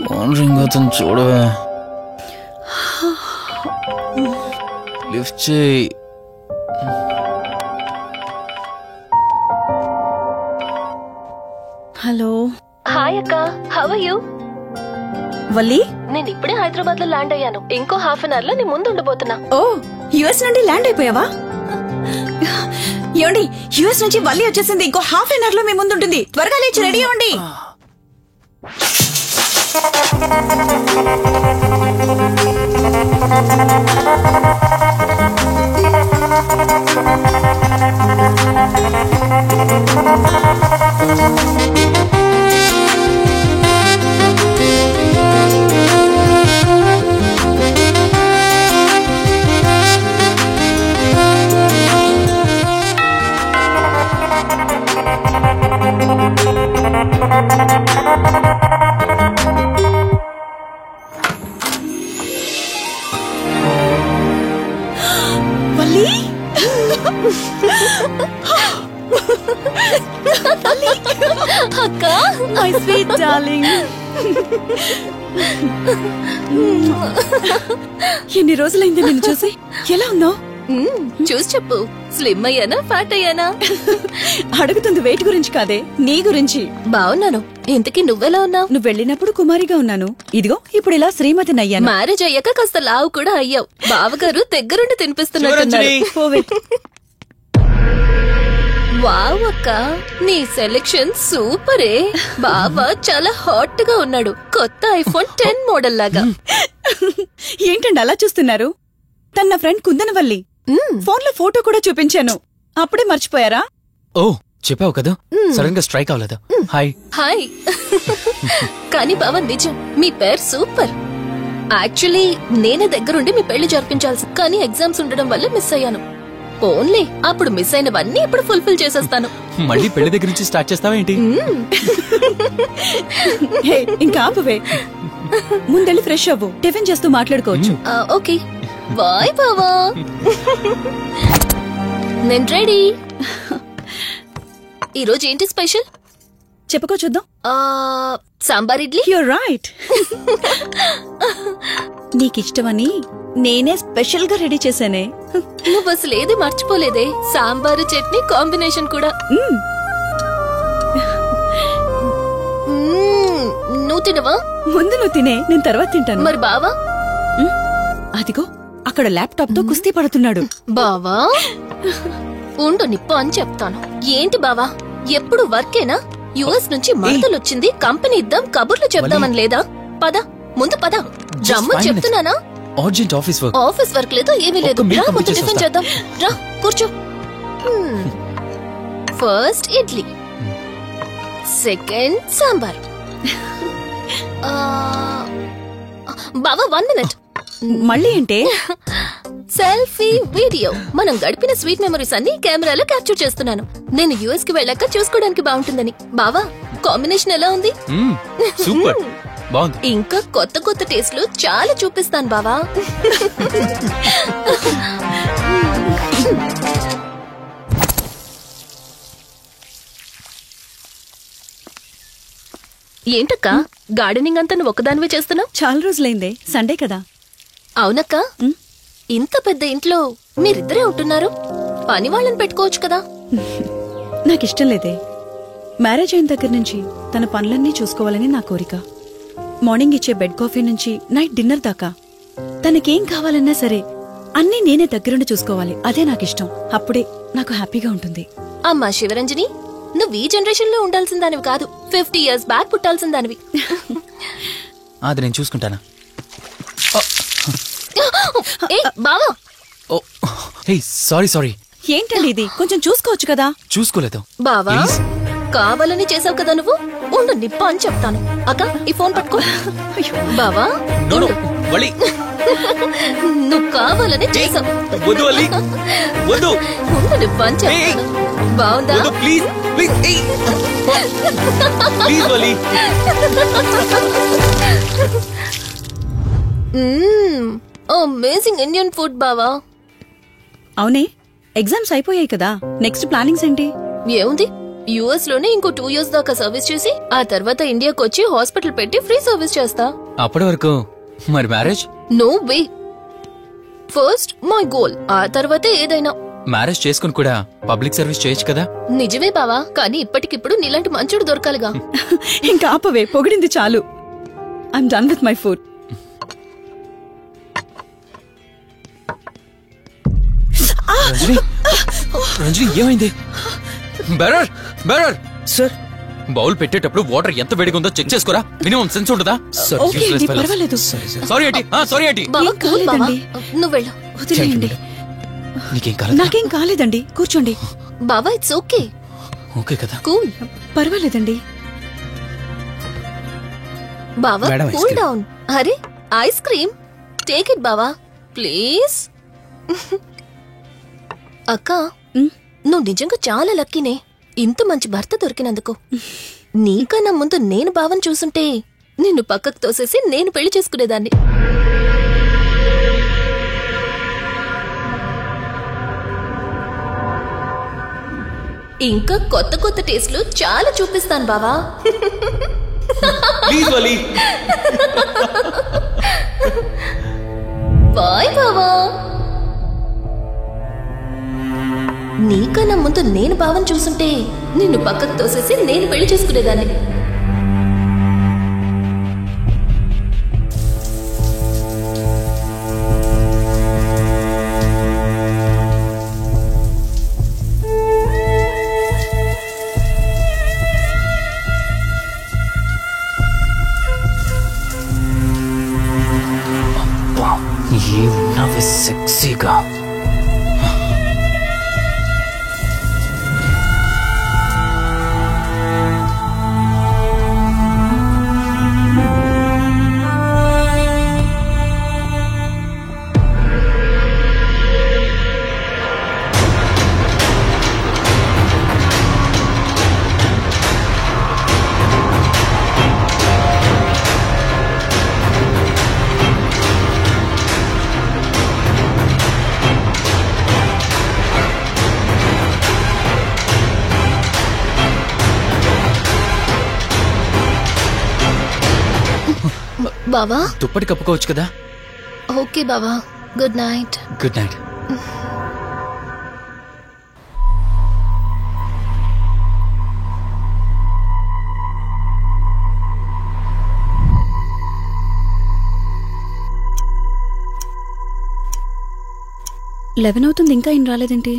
Phone ring అవుతుంది చూడవే. Lift చేయి. హలో. హాయ్ అక్క, హౌ ఆర్ యు? వల్లి, నేను ఇప్పుడే హైదరాబాద్ లో ల్యాండ్ అయ్యాను. ఇంకో హాఫ్ అన్ అవర్ లో నీ ముందు ఉండబోతున్నా. ఓ, యుఎస్ నుండి ల్యాండ్ అయిపోయావా? ఏమండి, యుఎస్ నుంచి వల్లి వచ్చేసింది. ఇంకో హాఫ్ అన్ అవర్ లో మీ ముందు ఉంటుంది. త్వరగా లేచి రెడీ అవ్వండి. అక్క, మై స్వీట్ డార్లింగ్. ఎన్ని రోజులైంది నిన్ను చూసి. ఎలా ఉన్నావు? చూసి చెప్పు. స్లిమ్ అయ్యానా, ఫ్యాట్ అయ్యానా? అడుగుతుంది వెయిట్ గురించి కాదే, నీ గురించి. బాగున్నాను. ఇంతకీ నువ్వెలా ఉన్నావు? నువ్వు వెళ్ళినప్పుడు కుమారిగా ఉన్నాను. ఇదిగో ఇప్పుడు ఇలా శ్రీమతిని అయ్యాను. మ్యారేజ్ అయ్యాక కాస్త లావు కూడా అయ్యావు. బావగారు దగ్గరుండి తినిపిస్తున్నారు. వావ్ అక్క, నీ సెలెక్షన్ సూపరే. బావ చాలా హాట్ గా ఉన్నాడు. కొత్త ఐఫోన్ 10 మోడల్ లాగా. ఏంటండి అలా చూస్తున్నారు? తన ఫ్రెండ్ కుందనవల్లి. ఫోన్ లో ఫోటో కూడా చూపించాను. అప్పుడే మర్చిపోయారా? ఓ, చెప్పావు కదా, సడన్ గా స్ట్రైక్ అవ్వలేదు. Hi hi. కానీ బావ నిజం, మీ పేరు సూపర్. యాక్చువల్లీ నేనే దగ్గరుండి మీ పెళ్లి జరిపించాల్సి, కానీ ఎగ్జామ్స్ ఉండడం వల్ల మిస్ అయ్యాను. ఓన్లీ అప్పుడు మిస్ అయినవన్నీ ఇప్పుడు ఫుల్ఫిల్ చేసేస్తాను. మళ్ళీ పెళ్లి దగ్గర నుంచి స్టార్ట్ చేస్తావేంటి? ఇంకా ఆపువే. ముందెళ్ళి ఫ్రెష్ అవ్వు, టిఫిన్ చేస్తూ మాట్లాడుకోవచ్చు. ఓకే బాయ్ బావా. నేను రెడీ. ఈరోజు ఏంటి స్పెషల్ చెప్పుకో చూద్దాం. సాంబార్ ఇడ్లీ. You're right. నీకిష్టమని నేనే స్పెషల్ గా రెడీ చేశానే. నువ్వు అసలు ఏది మర్చిపోలేదే. సాంబారు చట్నీ కాంబినేషన్ కూడా. నువ్వు తినవా? ముందు నువ్వు తినే, నేను తర్వాత తింటాను. మరి బావా? అదిగో అక్కడ ల్యాప్టాప్ తో కుస్తీ పడుతున్నాడు. బావా ఉండు, నిప్పు అని చెప్తాను. ఏంటి బావా, ఎప్పుడు వర్కేనా? యుఎస్ నుంచి మరదలొచ్చింది, కంపెనీ ఇద్దాం, కబుర్లు చెప్దామని లేదా? పద ముందు పద. రమ్మని చెప్తున్నానా? Urgent office work. Office work లేదు, ఏమీ లేదు. రా ముందు టిఫిన్ చేద్దాం. రా కూర్చో. First idli, second sambar. బావా 1 మినిట్. మళ్ళీ ఏంటే? Selfie video. మనం గడిపిన స్వీట్ మెమరీస్ అన్ని కెమెరాలో క్యాప్చర్ చేస్తున్నాను. నేను యుఎస్ కి వెళ్ళాక చూసుకోవడానికి బాగుంటుందని. బావా కాంబినేషన్ ఎలా ఉంది? సూపర్, బాగుంది. ఇంకా కొత్త కొత్త టేస్ట్లు చాలా చూపిస్తాను బావా. ఏంటక్క, గార్డెనింగ్ అంతా నువ్వు ఒకదానివే చేస్తున్నావు? చాలా రోజులైందే, సండే కదా. అవునక్క, ఇంత పెద్ద ఇంట్లో మీరిద్దరే ఉంటున్నారు. పని వాళ్ళని పెట్టుకోవచ్చు కదా. నాకిష్టం లేదే. మ్యారేజ్ అయిన దగ్గర నుంచి తన పనులన్నీ చూసుకోవాలని నా కోరిక. మార్నింగ్ ఇచ్చే బెడ్ కాఫీ నుంచి నైట్ డిన్నర్ దాకా తనకేం కావాలన్నా సరే అన్నీ నేనే దగ్గరుండి చూసుకోవాలి. అదే నాకిష్టం. అప్పుడే నాకు హ్యాపీగా ఉంటుంది. అమ్మా శివరంజని, నువ్వు ఈ జనరేషన్ లో ఉండాల్సిన దానివి కాదు, 50 years బ్యాక్ పుట్టాల్సిన దానివి. అది నేను చూసుకుంటానా? బావా. సారీ. ఏంటండి ఇది? కొంచెం చూసుకోవచ్చు కదా. చూసుకోలేదు బావా, కావాలని చేసావు కదా నువ్వు. ఉండు, నిప్ప అని చెప్తాను. అక్క ఈ ఫోన్ పట్టుకో. బావా నువ్వు కావాలని చేసావు. ఉండు, నిప్ప అని చెప్తాను. బావుందా? అమేజింగ్ ఇండియన్ ఫుడ్ బావా. అవునే, ఎగ్జామ్స్ అయిపోయాయి కదా. నెక్స్ట్ ప్లానింగ్స్ ఏంటి? ఏముంది, యుఎస్ లోనే ఇంకో 2 years దాకా సర్వీస్ చేసి ఆ తర్వాత ఇండియాకి వచ్చి హాస్పిటల్ పెట్టి ఫ్రీ సర్వీస్ చేస్తా. అప్పటి వరకు మరి marriage? No way. First my goal, ఆ తర్వాతే ఏదైనా. మ్యారేజ్ చేసుకుని కూడా పబ్లిక్ సర్వీస్ చేయొచ్చు కదా? నిజమే బావా, కానీ ఇప్పటికిప్పుడు నీలాంటి మంచుడు దొరకాలిగా. ఇంకా ఆపవే, పొగిడింది చాలు. I'm done with my food. Ranjani ఏమైంది? బెరర్ బెరర్ సార్, బౌల్ పెట్టేటప్పుడు వాటర్ ఎంత వేడిగా ఉందో చెక్ చేసుకోరా. మినిమం సెన్స్ ఉంటుందా? ఓకే అండి, పర్వాలేదు. సారీ ఏంటి? సారీ ఏంటి? బావా, ఏం కూల్ బావా. కాలేదండి. నువ్వు వెళ్ళు. వదిలేయండి. నీకేం కాలేదు? నాకేం కాలేదండి, కూర్చోండి. బావా, ఇట్స్ ఓకే. ఓకే కదా? కూల్. పర్వాలేదండి. బావా, madam, ice cool cream. Down. అరే, ఐస్ క్రీమ్ టేక్ ఇట్ బావా ప్లీజ్. అక్క, ఉమ్, నువ్వు నిజంగా చాలా లక్కీనే, ఇంత మంచి భర్త దొరికినందుకు. నీకన్నా ముందు నేను బావని చూసుంటే నిన్ను పక్కకు తోసేసి నేను పెళ్లి చేసుకునేదాన్ని. ఇంకా కొత్త కొత్త టేస్ట్లు చాలా చూపిస్తాను బావా. Please Vali. బాయ్ బావా. నీకన్నా ముందు నేను బావని చూసుంటే నిన్ను పక్కకు తోసేసి నేను పెళ్లి చేసుకునేదాన్ని. ఏమున్నావే సెక్సీగా. బావా, దుప్పటి కప్పుకోవచ్చు కదా? ఓకే బావా, good night. Good night. Eleven అవుతుంది, ఇంకా ఏం రాలేదేంటి?